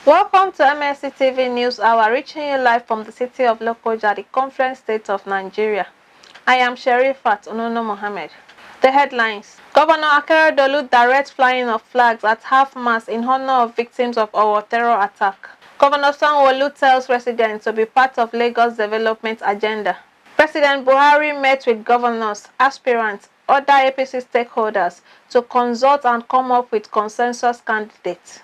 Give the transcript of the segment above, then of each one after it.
Welcome to MSC TV News Hour, reaching you live from the city of Lokoja, the Conference State of Nigeria. I am Sherifat Onono Mohammed. The headlines: Governor AKEREDOLU directs flying of flags at half-mast in honor of victims of our terror attack. Governor SANWO-OLU tells residents to be part of Lagos development agenda. President Buhari met with governors, aspirants, other APC stakeholders to consult and come up with consensus candidates.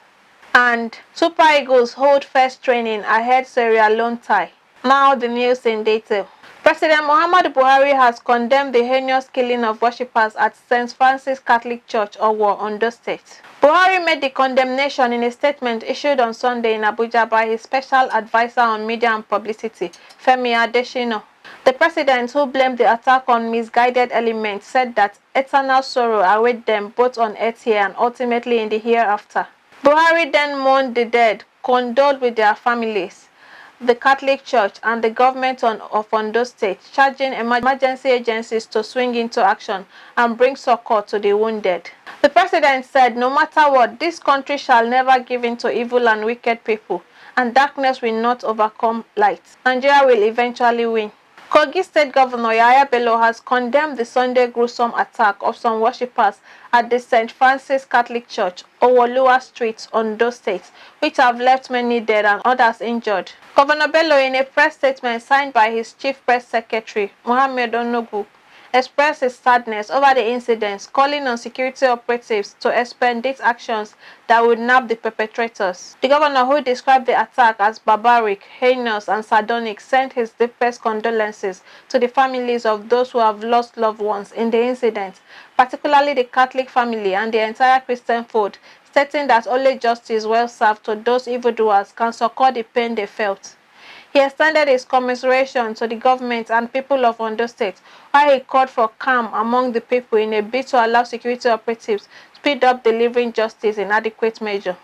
And Super Eagles hold first training ahead Sierra Leone tie. Now the news in detail. President Muhammadu Buhari has condemned the heinous killing of worshippers at St. Francis Catholic Church, Owo, Ondo State. Buhari made the condemnation in a statement issued on Sunday in Abuja by his special advisor on media and publicity, Femi Adesina. The president, who blamed the attack on misguided elements, said that eternal sorrow awaits them both on earth here and ultimately in the hereafter. Buhari then mourned the dead, condoled with their families, the Catholic Church, and the government of Ondo State, charging emergency agencies to swing into action and bring succor to the wounded. The president said, "No matter what, this country shall never give in to evil and wicked people, and darkness will not overcome light. Nigeria will eventually win." Kogi State Governor Yahaya Bello has condemned the Sunday gruesome attack of some worshippers at the St. Francis Catholic Church, Owoluwa Street, Ondo State, which have left many dead and others injured. Governor Bello, in a press statement signed by his chief press secretary, Mohammed Onogu, expressed his sadness over the incidents, calling on security operatives to expedite actions that would nab the perpetrators. The governor, who described the attack as barbaric, heinous, and sardonic, sent his deepest condolences to the families of those who have lost loved ones in the incident, particularly the Catholic family and the entire Christian fold, stating that only justice well served to those evildoers can succor the pain they felt. He extended his commiseration to the government and people of Ondo State, while he called for calm among the people in a bid to allow security operatives speed up delivering justice in adequate measure.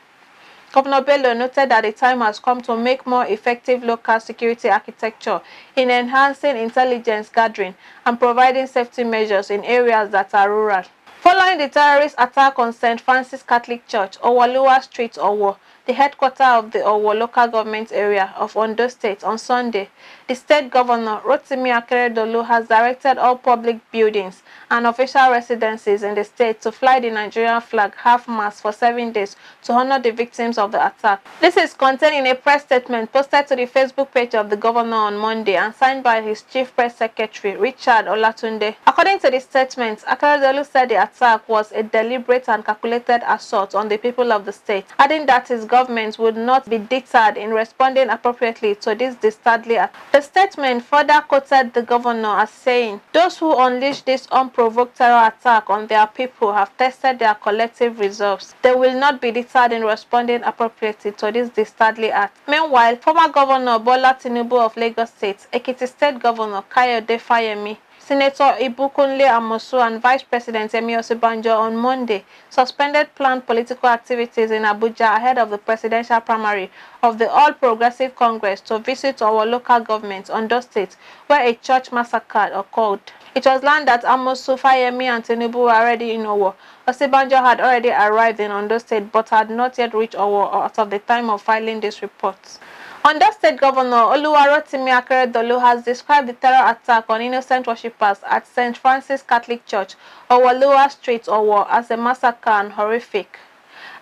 Governor Bello noted that the time has come to make more effective local security architecture in enhancing intelligence gathering and providing safety measures in areas that are rural. Following the terrorist attack on St. Francis Catholic Church, Owoluwa Street, Owo, the headquarters of the Owo local government area of Ondo State, on Sunday, the state governor, Rotimi AKEREDOLU, has directed all public buildings and official residences in the state to fly the Nigerian flag half-mast for 7 days to honor the victims of the attack. This is contained in a press statement posted to the Facebook page of the governor on Monday and signed by his chief press secretary, Richard Olatunde. According to the statement, AKEREDOLU said the attack was a deliberate and calculated assault on the people of the state, adding that his government would not be deterred in responding appropriately to this dastardly attack. The statement further quoted the governor as saying, "Those who unleashed this unprovoked terror attack on their people have tested their collective resolves. They will not be deterred in responding appropriately to this dastardly act." Meanwhile, former Governor Bola Tinubu of Lagos State, Ekiti State Governor Kayode Fayemi, Senator Ibukunle Amosu, and Vice President Yemi Osinbajo on Monday suspended planned political activities in Abuja ahead of the presidential primary of the All Progressive Congress to visit our local government, Ondo State, where a church massacre occurred. It was learned that Amosu, Fayemi, and Tinubu were already in Owo. Osinbajo had already arrived in Ondo State but had not yet reached Owo at the time of filing this report. Ondo State Governor Oluwarotimi AKEREDOLU has described the terror attack on innocent worshippers at St. Francis Catholic Church, Owoluwa Street, Owo, as a massacre and horrific.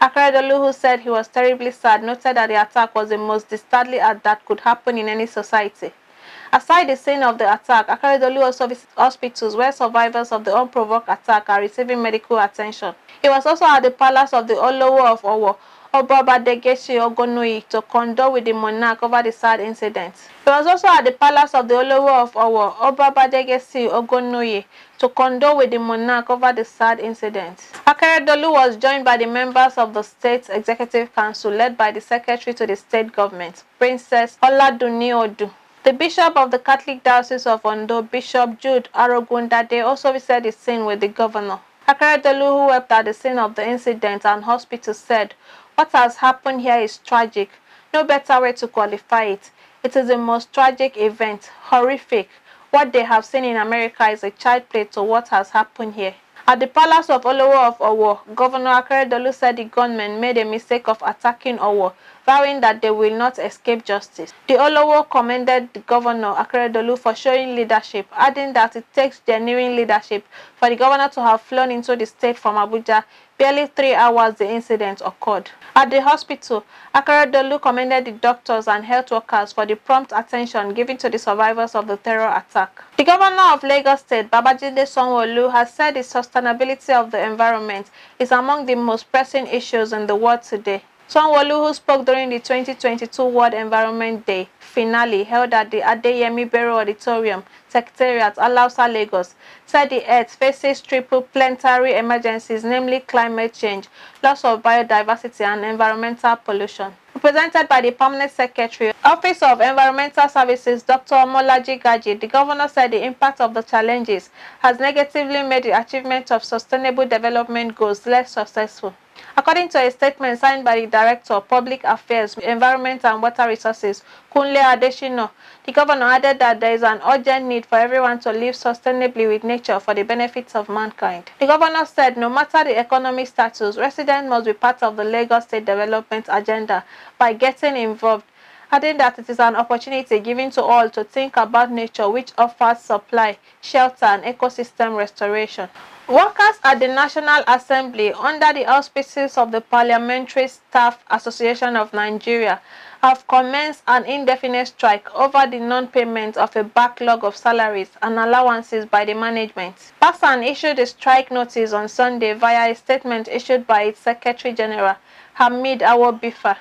AKEREDOLU, who said he was terribly sad, noted that the attack was the most dastardly act that could happen in any society. Aside the scene of the attack, AKEREDOLU also visited hospitals where survivors of the unprovoked attack are receiving medical attention. He was also at the palace of the Olowo of Owo, Obabadegeshi Ogonoyi, to condole with the monarch over the sad incident. He was also at the palace of the Olowo of Owo, Obabadegeshi Ogonoyi, to condole with the monarch over the sad incident. AKEREDOLU was joined by the members of the State Executive Council led by the Secretary to the State Government, Princess Oladunni Odu. The Bishop of the Catholic Diocese of Ondo, Bishop Jude Arogundade, also visited the scene with the governor. AKEREDOLU, who wept at the scene of the incident and hospital, said, "What has happened here is tragic. No better way to qualify it. It is the most tragic event, horrific. What they have seen in America is a child play to what has happened here." At the palace of Olowo of Owo, Governor AKEREDOLU said the gunmen made a mistake of attacking Owo, vowing that they will not escape justice. The Olowo commended the Governor AKEREDOLU for showing leadership, adding that it takes genuine leadership for the governor to have flown into the state from Abuja barely 3 hours the incident occurred. At the hospital, AKEREDOLU commended the doctors and health workers for the prompt attention given to the survivors of the terror attack. The governor of Lagos State, Babajide SANWO-OLU, has said the sustainability of the environment is among the most pressing issues in the world today. SANWO-OLU, who spoke during the 2022 World Environment Day finale held at the Adeyemi Bero Auditorium, Secretariat, Alausa, Lagos, said the Earth faces triple planetary emergencies, namely climate change, loss of biodiversity, and environmental pollution. Represented by the Permanent Secretary, Office of Environmental Services, Dr. Omolaji Gaji, the governor said the impact of the challenges has negatively made the achievement of sustainable development goals less successful. According to a statement signed by the Director of Public Affairs, Environment and Water Resources, Kunle Adeshino, the governor added that there is an urgent need for everyone to live sustainably with nature for the benefits of mankind. The governor said no matter the economic status, residents must be part of the Lagos State development agenda by getting involved, adding that it is an opportunity given to all to think about nature, which offers supply, shelter, and ecosystem restoration. Workers at the National Assembly, under the auspices of the Parliamentary Staff Association of Nigeria, have commenced an indefinite strike over the non-payment of a backlog of salaries and allowances by the management. PASAN issued a strike notice on Sunday via a statement issued by its Secretary General, Hamid Awobifa.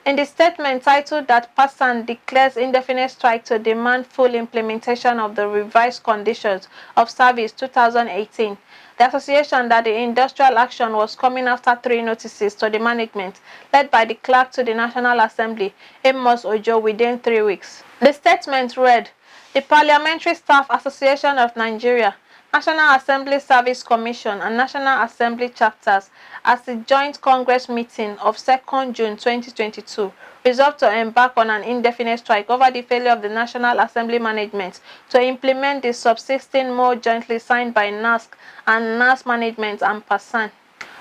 In the statement titled that PASAN declares indefinite strike to demand full implementation of the revised conditions of service 2018, the association that the industrial action was coming after 3 notices to the management, led by the clerk to the National Assembly, Amos Ojo, within 3 weeks. The statement read, "The Parliamentary Staff Association of Nigeria, National Assembly Service Commission, and National Assembly chapters, as the joint Congress meeting of 2nd June 2022, resolved to embark on an indefinite strike over the failure of the National Assembly management to implement the subsisting mode jointly signed by NASC and NAS management and PASAN.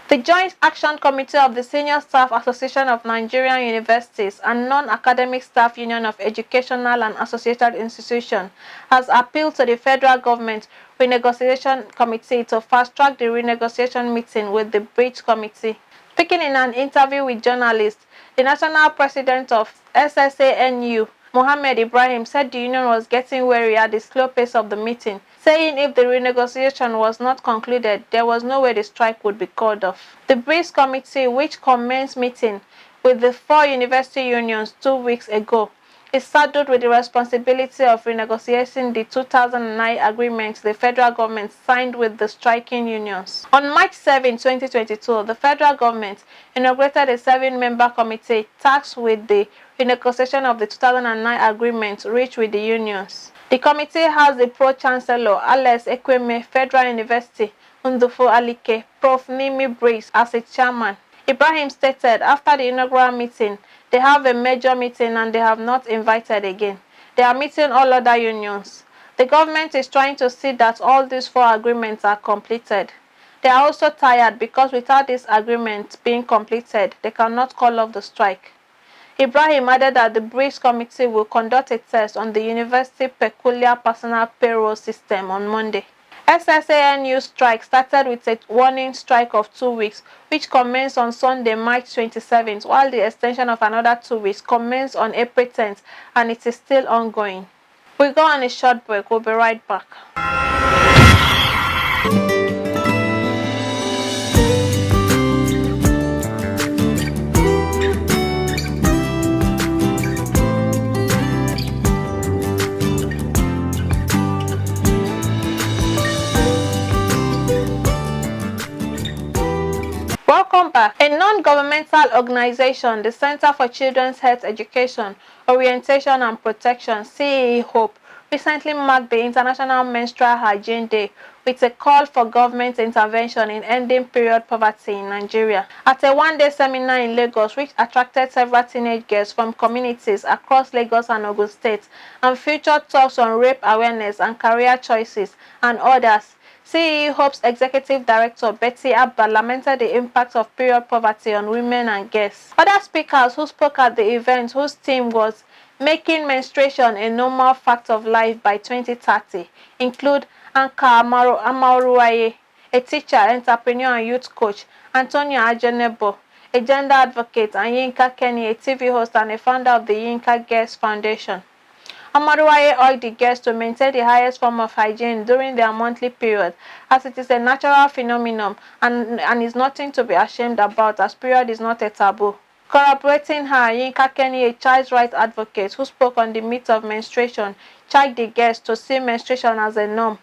The Joint Action Committee of the Senior Staff Association of Nigerian Universities and Non-Academic Staff Union of Educational and Associated Institutions has appealed to the Federal Government Renegotiation Committee to fast-track the renegotiation meeting with the Bridge Committee." Speaking in an interview with journalists, the National President of SANWO-OLU, Mohammed Ibrahim, said the union was getting weary at the slow pace of the meeting, saying if the renegotiation was not concluded, there was no way the strike would be called off. The Bridge Committee, which commenced meeting with the 4 university unions 2 weeks ago, is saddled with the responsibility of renegotiating the 2009 agreement the federal government signed with the striking unions. On March 7, 2022, the federal government inaugurated a 7-member committee tasked with the renegotiation of the 2009 agreement reached with the unions. The committee has the Pro-Chancellor Alex Ekweme, Federal University, Ndufo Alike, Prof. Nimi Breeze as its chairman. Ibrahim stated after the inaugural meeting, they have a major meeting and they have not invited again. They are meeting all other unions. The government is trying to see that all these 4 agreements are completed. They are also tired because without this agreement being completed, they cannot call off the strike. Ibrahim added that the Bridge Committee will conduct a test on the university peculiar personal payroll system on Monday. SSANU strike started with a warning strike of 2 weeks, which commenced on Sunday, March 27th, while the extension of another 2 weeks commenced on April 10th, and it is still ongoing. We'll go on a short break. We'll be right back. Welcome back. A non-governmental organization, the Center for Children's Health Education, Orientation and Protection, CEE Hope, recently marked the International Menstrual Hygiene Day with a call for government intervention in ending period poverty in Nigeria. At a one-day seminar in Lagos, which attracted several teenage girls from communities across Lagos and Ogun State and featured talks on rape awareness and career choices and others, SANWO-OLU's Executive Director Betty Abba lamented the impact of period poverty on women and girls. Other speakers who spoke at the event, whose theme was Making Menstruation a Normal Fact of Life by 2030, include Anka Amaruwaye, a teacher, entrepreneur and youth coach, Antonia Ajenebo, a gender advocate, and Yinka Kenny, a TV host and a founder of the Yinka Girls Foundation. Amaruwaye urged the girls to maintain the highest form of hygiene during their monthly period, as it is a natural phenomenon and is nothing to be ashamed about, as period is not a taboo. Corroborating her, Yinka Kenny, a child's rights advocate who spoke on the myth of menstruation, charged the girls to see menstruation as a norm,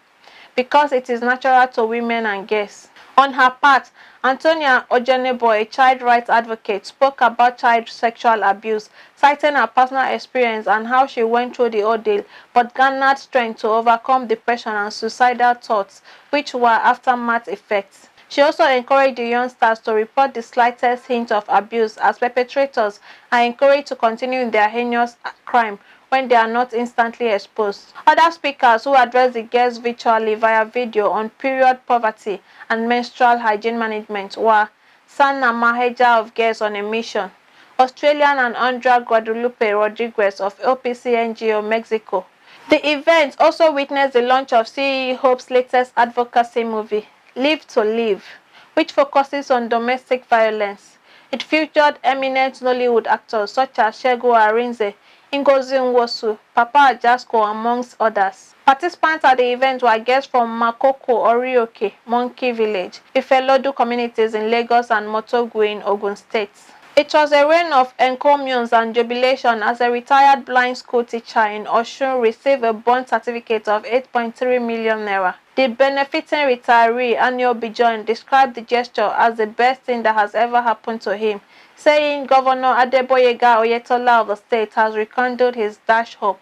because it is natural to women and girls. On her part, Antonia Ojenebo, a child rights advocate, spoke about child sexual abuse, citing her personal experience and how she went through the ordeal but garnered strength to overcome depression and suicidal thoughts, which were aftermath effects. She also encouraged the youngsters to report the slightest hint of abuse, as perpetrators are encouraged to continue in their heinous crime when they are not instantly exposed. Other speakers who addressed the girls virtually via video on period poverty and menstrual hygiene management were Sana Maheja of Girls on a Mission, Australian and Andra Guadalupe Rodriguez of OPC NGO Mexico. The event also witnessed the launch of SANWO-OLU's latest advocacy movie, Live to Live, which focuses on domestic violence. It featured eminent Nollywood actors such as Segun Arinze, Ngozi Nwosu, Papa Ajasko, amongst others. Participants at the event were guests from Makoko, Orioke, Monkey Village, Ifelodu communities in Lagos and Motogwe in Ogun State. It was a reign of encomiums and jubilation as a retired blind school teacher in Osun received a bond certificate of 8.3 million naira. The benefiting retiree, Anio Bijon, described the gesture as the best thing that has ever happened to him, saying Governor Adeboyega Oyetola of the state has rekindled his dash hope.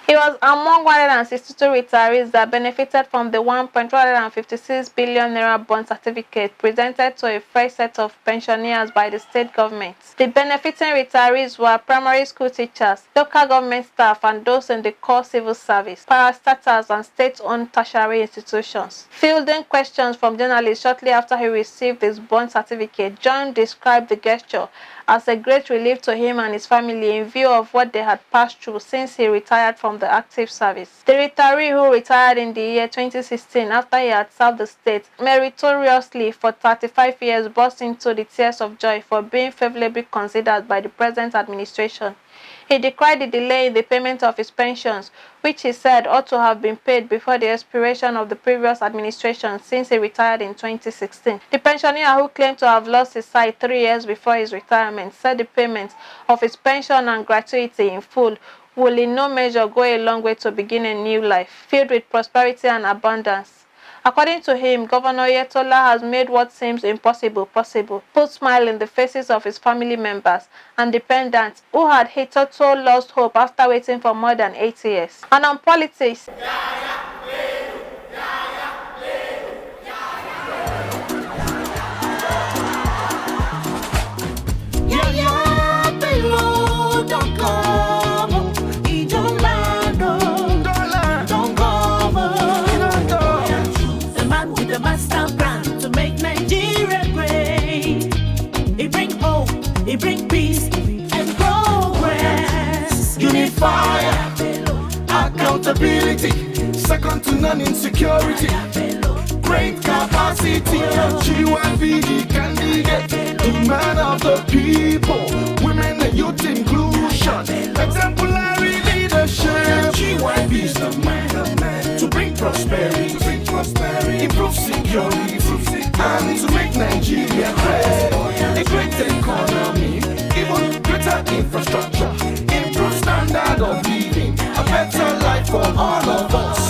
He was among 162 retirees that benefited from the 1.156 billion naira bond certificate presented to a fresh set of pensioners by the state government. The benefiting retirees were primary school teachers, local government staff, and those in the core civil service, parastatals, and state-owned tertiary institutions. Fielding questions from journalists shortly after he received his bond certificate, John described the gesture as a great relief to him and his family in view of what they had passed through since he retired from the active service. The retiree, who retired in the year 2016 after he had served the state meritoriously for 35 years, burst into the tears of joy for being favorably considered by the present administration. He decried the delay in the payment of his pensions, which he said ought to have been paid before the expiration of the previous administration since he retired in 2016. The pensioner, who claimed to have lost his sight 3 years before his retirement, said the payment of his pension and gratuity in full will in no measure go a long way to begin a new life, filled with prosperity and abundance. According to him, Governor Oyetola has made what seems impossible possible, put smile in the faces of his family members and dependents who had hitherto lost hope after waiting for more than 8 years. And on politics, He bring peace and progress. Unifier, accountability, second to none in security, great capacity. GYP, the candidate, the man of the people, women and youth inclusion, exemplary leadership. GYP is the man to bring prosperity, improve security, and to make Nigeria great. A great economy, even greater infrastructure, improve standard of living, a better life for all of us.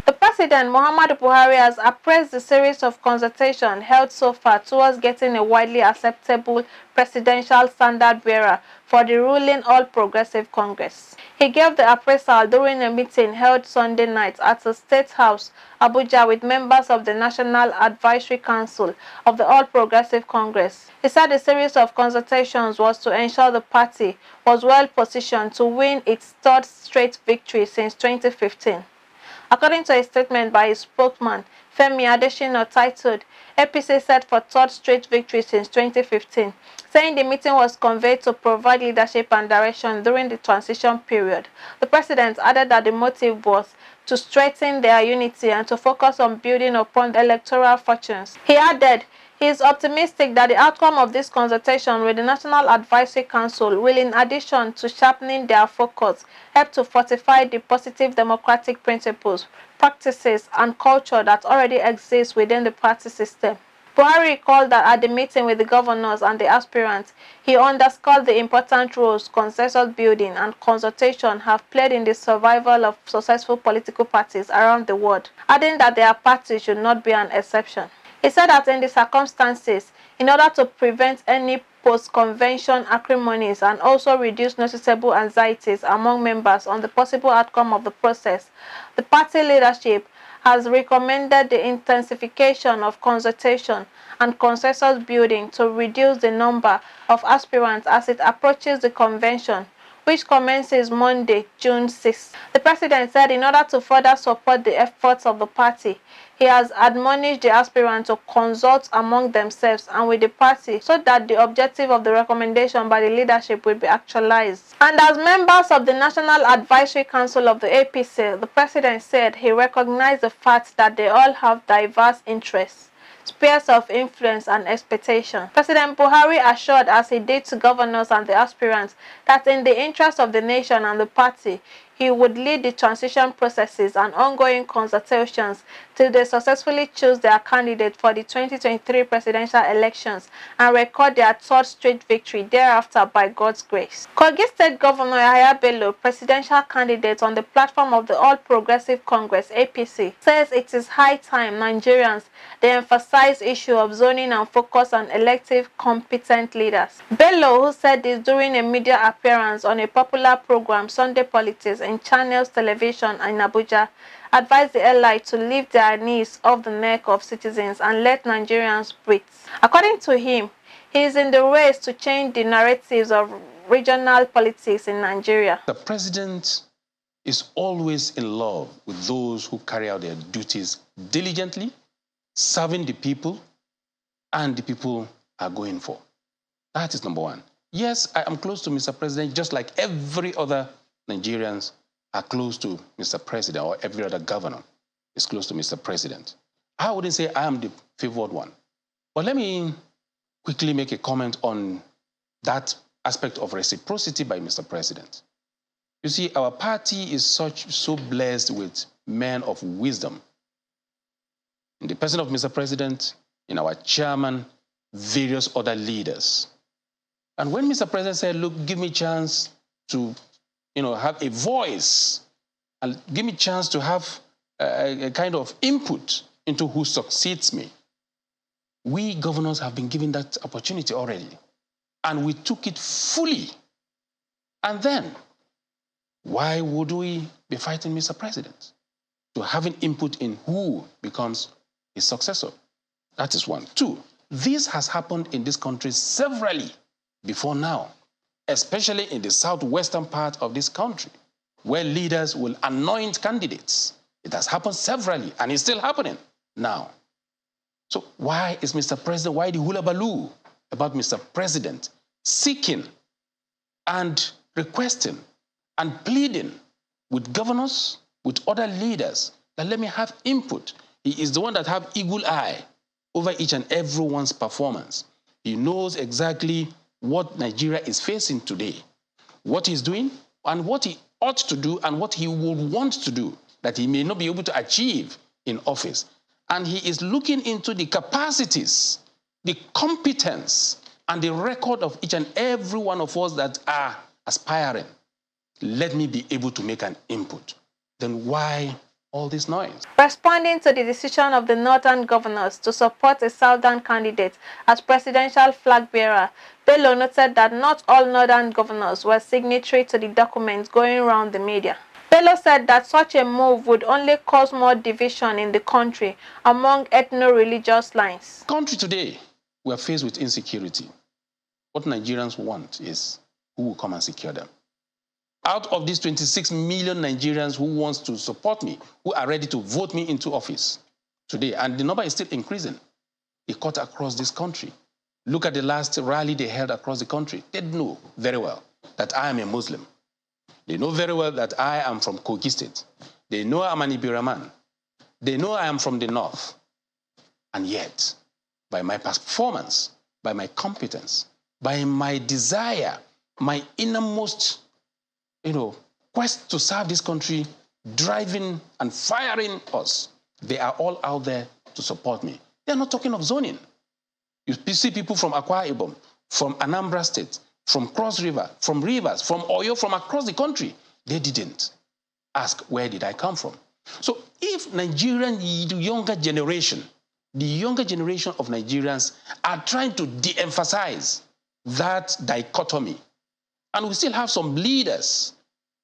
the President Muhammadu Buhari has appraised the series of consultations held so far towards getting a widely acceptable presidential standard-bearer for the ruling All Progressive Congress. He gave the appraisal during a meeting held Sunday night at the State House, Abuja, with members of the National Advisory Council of the All Progressive Congress. He said the series of consultations was to ensure the party was well positioned to win its third straight victory since 2015. According to a statement by his spokesman, Femi Adesina, titled APC set for third straight victory since 2015, saying the meeting was convened to provide leadership and direction during the transition period. The president added that the motive was to strengthen their unity and to focus on building upon the electoral fortunes. He added he is optimistic that the outcome of this consultation with the National Advisory Council will, in addition to sharpening their focus, help to fortify the positive democratic principles, practices, and culture that already exists within the party system. Buhari recalled that at the meeting with the governors and the aspirants, he underscored the important roles consensus building and consultation have played in the survival of successful political parties around the world, adding that their party should not be an exception. He said that in the circumstances, in order to prevent any post-convention acrimonies and also reduce noticeable anxieties among members on the possible outcome of the process, the party leadership has recommended the intensification of consultation and consensus building to reduce the number of aspirants as it approaches the convention, which commences Monday, June 6. The president said in order to further support the efforts of the party, he has admonished the aspirants to consult among themselves and with the party so that the objective of the recommendation by the leadership will be actualized. And as members of the National Advisory Council of the APC, the president said he recognized the fact that they all have diverse interests, spheres of influence and expectation. President Buhari assured, as he did to governors and the aspirants, that in the interest of the nation and the party, he would lead the transition processes and ongoing consultations till they successfully choose their candidate for the 2023 presidential elections and record their third straight victory thereafter by God's grace. Kogi State Governor Yahaya Bello, presidential candidate on the platform of the All Progressive Congress (APC), says it is high time Nigerians they emphasize issue of zoning and focus on elective competent leaders. Bello, who said this during a media appearance on a popular program Sunday Politics in Channels Television in Abuja, advised the LI to lift their knees off the neck of citizens and let Nigerians breathe. According to him, he is in the race to change the narratives of regional politics in Nigeria. The president is always in love with those who carry out their duties diligently, serving the people, and the people are going for. That is number one. Yes, I am close to Mr. President, just like every other Nigerians are close to Mr. President, or every other governor is close to Mr. President. I wouldn't say I am the favored one. But let me quickly make a comment on that aspect of reciprocity by Mr. President. You see, our party is so blessed with men of wisdom. In the person of Mr. President, in our chairman, various other leaders. And when Mr. President said, look, give me a chance to have a voice and give me a chance to have a kind of input into who succeeds me, we governors have been given that opportunity already. And we took it fully. And then, why would we be fighting Mr. President? To having input in who becomes his successor. That is one. Two, this has happened in this country severally before now, especially in the southwestern part of this country, where leaders will anoint candidates. It has happened severally, and it's still happening now. So why is Mr. President, why the hullabaloo about Mr. President seeking and requesting and pleading with governors, with other leaders, that let me have input? He is the one that have eagle eye over each and everyone's performance. He knows exactly what Nigeria is facing today, what he's doing, and what he ought to do, and what he would want to do that he may not be able to achieve in office. And he is looking into the capacities, the competence, and the record of each and every one of us that are aspiring. Let me be able to make an input. Then why all this noise. Responding to the decision of the northern governors to support a southern candidate as presidential flag bearer, Bello noted that not all northern governors were signatory to the documents going around the media. Bello said that such a move would only cause more division in the country among ethno-religious lines. Country today, we are faced with insecurity. What Nigerians want is who will come and secure them. Out of these 26 million Nigerians who wants to support me, who are ready to vote me into office today, and the number is still increasing, it cut across this country. Look at the last rally they held across the country. They know very well that I am a Muslim. They know very well that I am from Kogi State. They know I'm an Ibira man. They know I am from the north. And yet, by my performance, by my competence, by my desire, my innermost quest to serve this country, driving and firing us, they are all out there to support me. They're not talking of zoning. You see people from Akwa Ibom, from Anambra State, from Cross River, from Rivers, from Oyo, from across the country. They didn't ask, where did I come from? So if Nigerian, the younger generation of Nigerians are trying to de-emphasize that dichotomy, and we still have some leaders,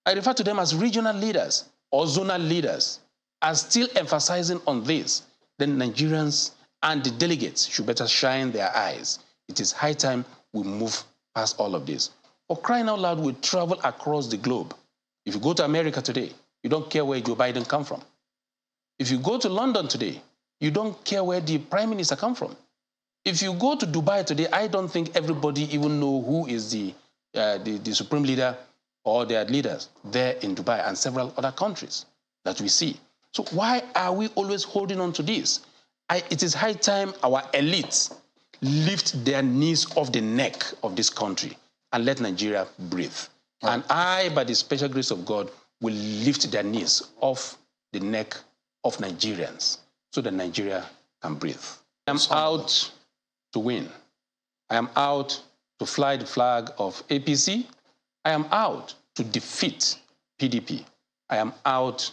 I refer to them as regional leaders or zonal leaders, are still emphasizing on this, then Nigerians and the delegates should better shine their eyes. It is high time we move past all of this. For crying out loud, we travel across the globe. If you go to America today, you don't care where Joe Biden come from. If you go to London today, you don't care where the Prime Minister come from. If you go to Dubai today, I don't think everybody even know who is the supreme leader or their leaders there in Dubai and several other countries that we see. So why are we always holding on to this? It is high time our elites lift their knees off the neck of this country and let Nigeria breathe. Right. And I, by the special grace of God, will lift their knees off the neck of Nigerians so that Nigeria can breathe. I am out to win. I am out to fly the flag of APC. I am out to defeat PDP. I am out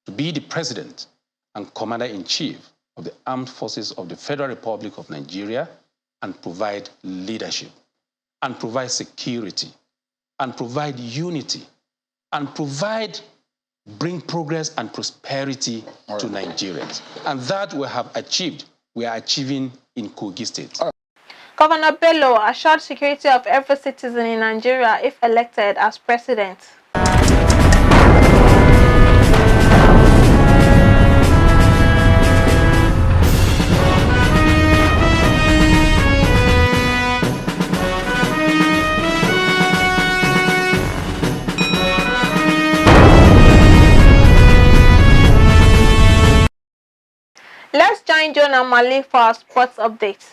to be the president and commander-in-chief of the Armed Forces of the Federal Republic of Nigeria and provide leadership, and provide security, and provide unity, and bring progress and prosperity to Nigerians. And that we have achieved, we are achieving in Kogi State. Governor Bello assured security of every citizen in Nigeria if elected as president. Let's join John and Malik for our sports updates.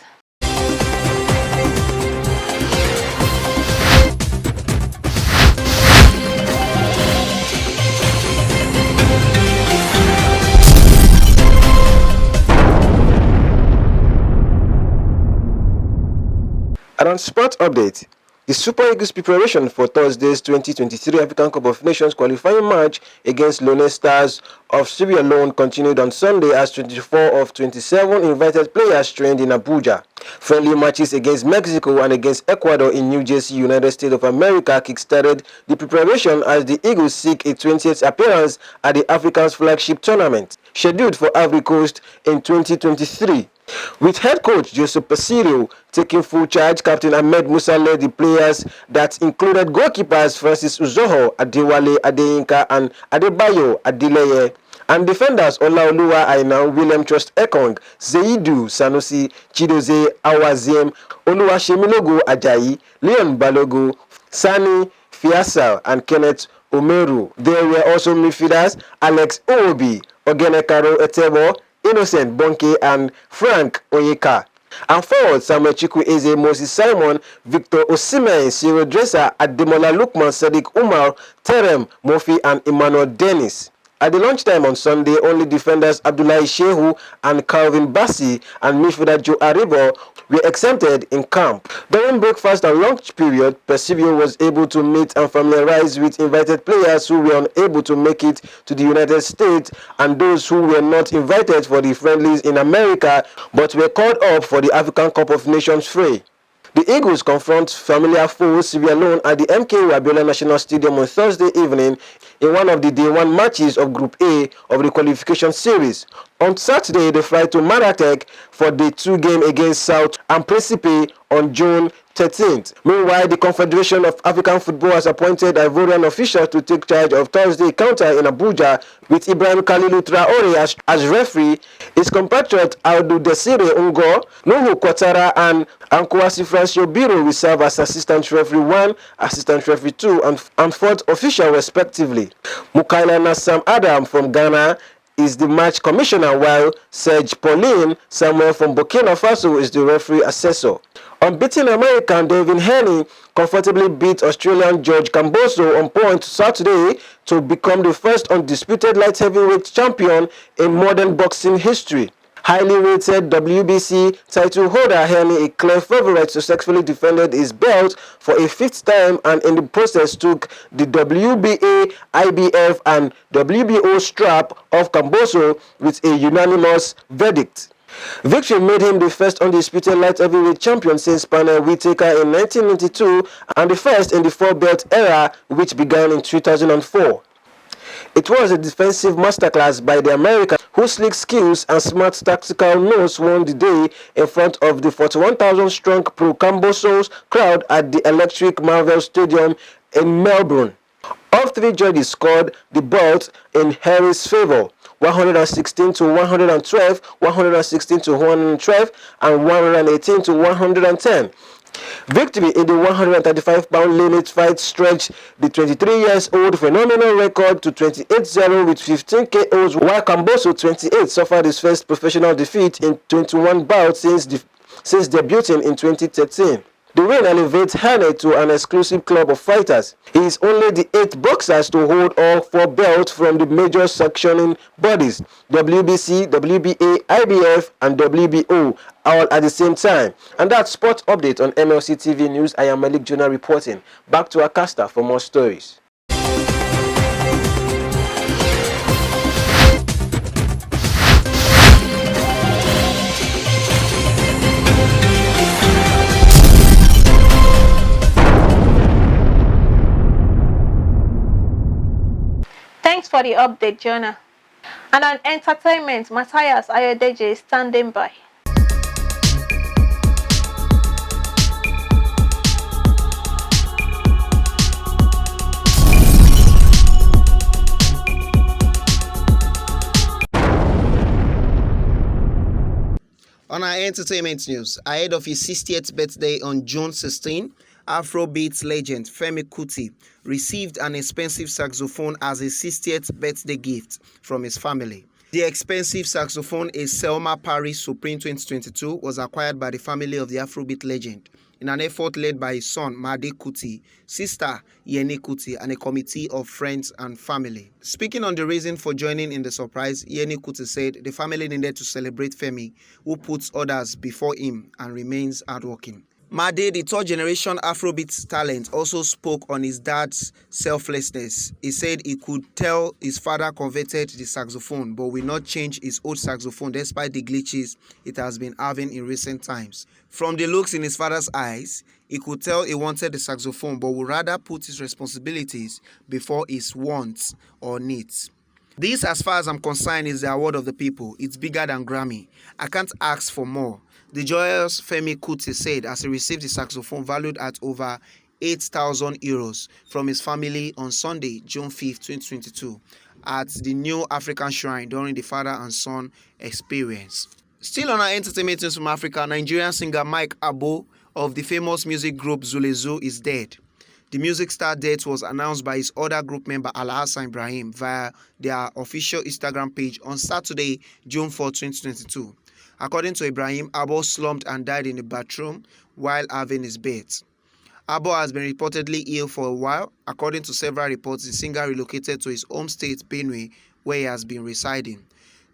And on Sports Update, the Super Eagles preparation for Thursday's 2023 African Cup of Nations qualifying match against LEONE Stars of Sierra Leone continued on Sunday as 24 of 27 invited players trained in Abuja. Friendly matches against Mexico and against Ecuador in New Jersey, United States of America kickstarted the preparation as the Eagles seek a 20th appearance at the Africa's flagship tournament, scheduled for Ivory Coast in 2023. With head coach Joseph Paciro taking full charge, Captain Ahmed Musa led the players that included goalkeepers Francis Uzoho, Adewale Adeyinka and Adebayo Adeleye, and defenders Olaoluwa Aina, William Trust Ekong, Zeidu Sanusi, Chidozie Awaziem, Oluwasemilogo Ajayi, Leon Balogo, Sani Fiasal and Kenneth Omeru. There were also midfielders Alex Owobi, Ogenekaro Etebo, Innocent Bonke and Frank Oyeka. And forward Samuel Chukwueze, Moses Simon, Victor Osimhen, Cyril Dresser, Ademola Lukman, Sadiq Umar, Terem Murphy and Emmanuel Dennis. At the lunchtime on Sunday, only defenders Abdullahi Shehu and Calvin Bassi and midfielder Joe Aribo were exempted in camp. During breakfast and lunch period, Persivio was able to meet and familiarize with invited players who were unable to make it to the United States and those who were not invited for the friendlies in America but were called up for the African Cup of Nations fray. The Eagles confront familiar foes Sierra Leone at the MKO Abiola National Stadium on Thursday evening in one of the Day 1 matches of Group A of the qualification series. On Saturday, they fly to Maratek for the 2 game against South and Principe on June 13th. Meanwhile, the Confederation of African Football has appointed Ivorian officials to take charge of Thursday counter in Abuja with Ibrahim Kalilu Traore as referee, his compatriot Aldo Desire Ungo, Nuhu Kwatara and Ankwasi Francio Biro will serve as assistant referee 1, assistant referee 2 and 4th official respectively. Mukaila Nassam Adam from Ghana is the match commissioner, while Serge Pauline Samuel from Burkina Faso is the referee assessor. Unbeaten American Devin Haney comfortably beat Australian George Camboso on point Saturday to become the first undisputed light heavyweight champion in modern boxing history. Highly rated WBC title holder Haney, a clear favorite, successfully defended his belt for a 5th time and in the process took the WBA, IBF and WBO strap off Camboso with a unanimous verdict. Victory made him the first undisputed light heavyweight champion since Panel Whitaker in 1992 and the first in the 4-belt era, which began in 2004. It was a defensive masterclass by the American, whose slick skills and smart tactical notes won the day in front of the 41,000-strong pro-Cambosos crowd at the Electric Marvel Stadium in Melbourne. All 3 judges scored the belt in Harry's favor: 116 to 112, 116 to 112, and 118 to 110. Victory in the 135-pound limit fight stretched the 23-year-old phenomenal record to 28-0 with 15 KOs, while Camboso, 28, suffered his first professional defeat in 21 bouts since debuting in 2013. The win elevates Haney to an exclusive club of fighters. He is only the 8th boxer to hold all 4 belts from the major sanctioning bodies, WBC, WBA, IBF, and WBO, all at the same time. And that's Sports Update on MLC TV News. I am Malik Jonah reporting. Back to Akasta for more stories. Thanks for the update, Jonah. And on entertainment, Matthias Ayodeji is standing by. On our entertainment news, ahead of his 60th birthday on June 16, Afrobeats legend Femi Kuti received an expensive saxophone as a 60th birthday gift from his family. The expensive saxophone, a Selma Paris Supreme 2022, was acquired by the family of the Afrobeat legend in an effort led by his son Made Kuti, sister Yeni Kuti, and a committee of friends and family. Speaking on the reason for joining in the surprise, Yeni Kuti said the family needed to celebrate Femi, who puts others before him and remains hardworking. Made, the third-generation Afrobeat talent, also spoke on his dad's selflessness. He said he could tell his father coveted the saxophone but will not change his old saxophone despite the glitches it has been having in recent times. From the looks in his father's eyes, he could tell he wanted the saxophone but would rather put his responsibilities before his wants or needs. This, as far as I'm concerned, is the award of the people. It's bigger than Grammy. I can't ask for more. The joyous Femi Kuti said as he received the saxophone valued at over 8,000 euros from his family on Sunday, June 5, 2022, at the New African Shrine during the father and son experience. Still on our entertainment news from Africa, Nigerian singer Mike Abo of the famous music group Zulezu is dead. The music star death was announced by his other group member Alhassan Ibrahim via their official Instagram page on Saturday, June 4, 2022. According to Ibrahim, Abo slumped and died in the bathroom while having his bath. Abo has been reportedly ill for a while. According to several reports, the singer relocated to his home state, Benue, where he has been residing.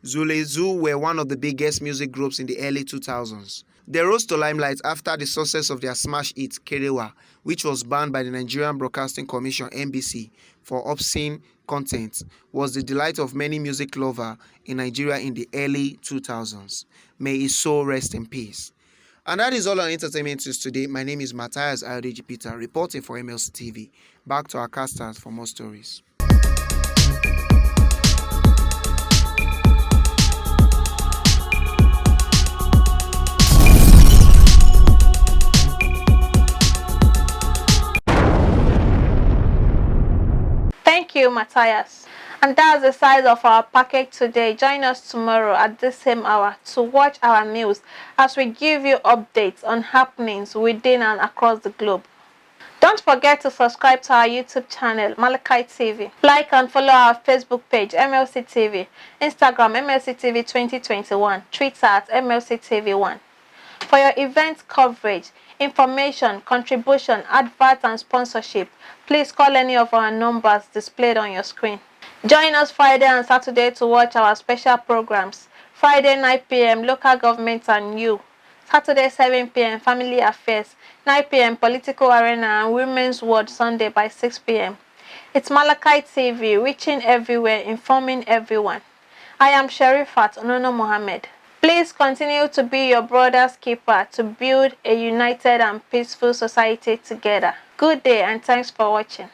Zule Zoo were one of the biggest music groups in the early 2000s. They rose to limelight after the success of their smash hit Kerewa, which was banned by the Nigerian Broadcasting Commission (NBC) for obscene content, was the delight of many music lovers in Nigeria in the early 2000s. May his soul rest in peace. And that is all on entertainment news today. My name is Matthias Ayodeji Peter, reporting for MLC TV. Back to our casters for more stories. Thank you, Matthias. And that's the size of our package today. Join us tomorrow at the same hour to watch our news as we give you updates on happenings within and across the globe. Don't forget to subscribe to our YouTube channel, Malachi TV. Like and follow our Facebook page, MLC TV, Instagram, MLC TV 2021, Twitter at MLC TV1. For your event coverage, information, contribution, adverts, and sponsorship, please call any of our numbers displayed on your screen. Join us Friday and Saturday to watch our special programs. Friday 9 p.m. Local Government and You. Saturday 7 p.m. Family Affairs. 9 p.m. Political Arena and Women's World Sunday by 6 p.m. It's Malachi TV, reaching everywhere, informing everyone. I am Sherifat Onono Mohammed. Please continue to be your brother's keeper to build a united and peaceful society together. Good day and thanks for watching.